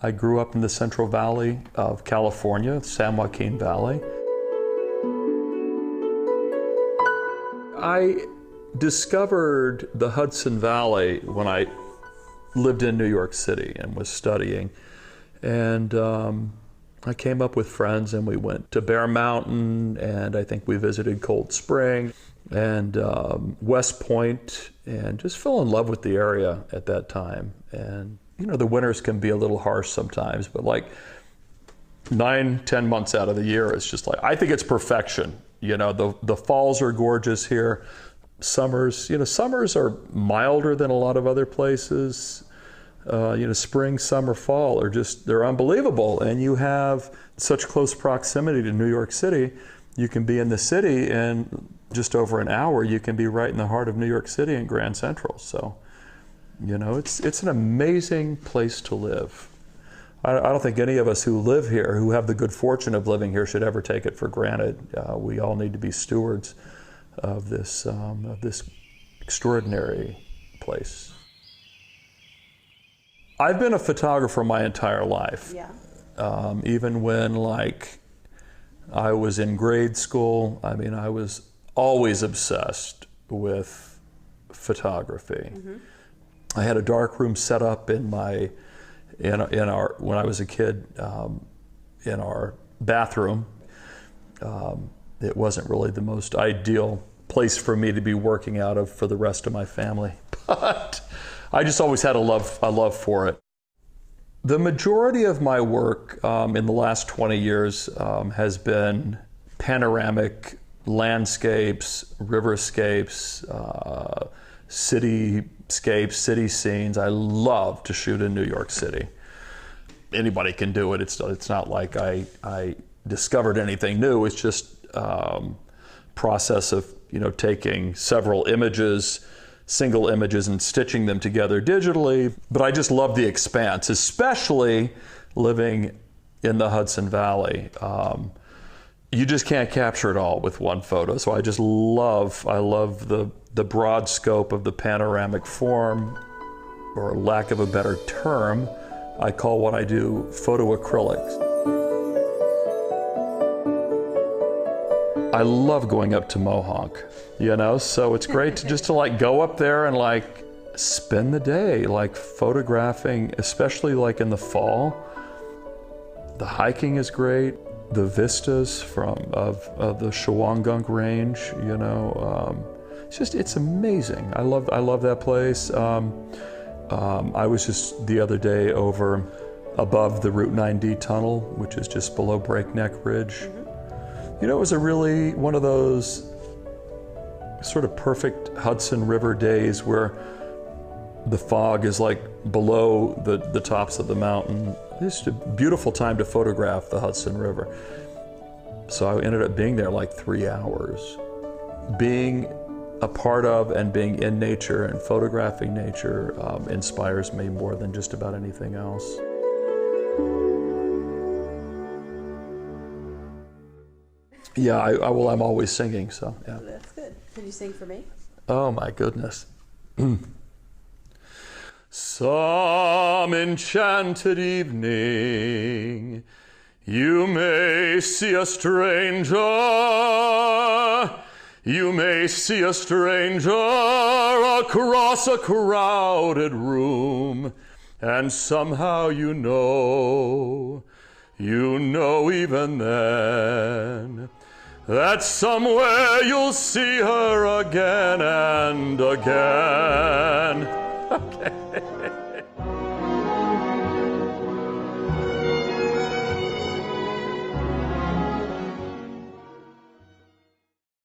I grew up in the Central Valley of California, San Joaquin Valley. I discovered the Hudson Valley when I lived in New York City and was studying. And I came up with friends and we went to Bear Mountain, and I think we visited Cold Spring and West Point, and just fell in love with the area at that time. And you know, the winters can be a little harsh sometimes, but like 9-10 months out of the year, it's just like, I think it's perfection. You know, the falls are gorgeous here. Summers are milder than a lot of other places. Spring, summer, fall they're unbelievable. And you have such close proximity to New York City. You can be in the city and just over an hour, you can be right in the heart of New York City in Grand Central. So, you know, it's an amazing place to live. I don't think any of us who live here, who have the good fortune of living here, should ever take it for granted. We all need to be stewards of this extraordinary place. I've been a photographer my entire life. Yeah. Even when I was in grade school, I mean, I was always obsessed with photography. Mm-hmm. I had a dark room set up in our when I was a kid, in our bathroom. It wasn't really the most ideal place for me to be working out of for the rest of my family, but I just always had a love for it. The majority of my work in the last 20 years has been panoramic landscapes, riverscapes, cityscapes, city scenes. I love to shoot in New York City. Anybody can do it. It's not like I discovered anything new. It's just process of taking several images, single images, and stitching them together digitally. But I just love the expanse, especially living in the Hudson Valley. You just can't capture it all with one photo. So I love the broad scope of the panoramic form, or lack of a better term, I call what I do photoacrylics. I love going up to Mohonk, so it's great to go up there and spend the day photographing, especially in the fall. The hiking is great. The vistas of the Shawangunk Range, it's amazing. I love that place. I was just the other day over above the Route 9D tunnel, which is just below Breakneck Ridge. Mm-hmm. It was a really one of those sort of perfect Hudson River days where the fog is below the tops of the mountain. It's a beautiful time to photograph the Hudson River. So I ended up being there 3 hours. Being a part of and being in nature and photographing nature inspires me more than just about anything else. Yeah, I'm always singing, so yeah. That's good. Could you sing for me? Oh my goodness. Some enchanted evening, you may see a stranger. You may see a stranger across a crowded room, and somehow you know even then, that somewhere you'll see her again and again. Okay.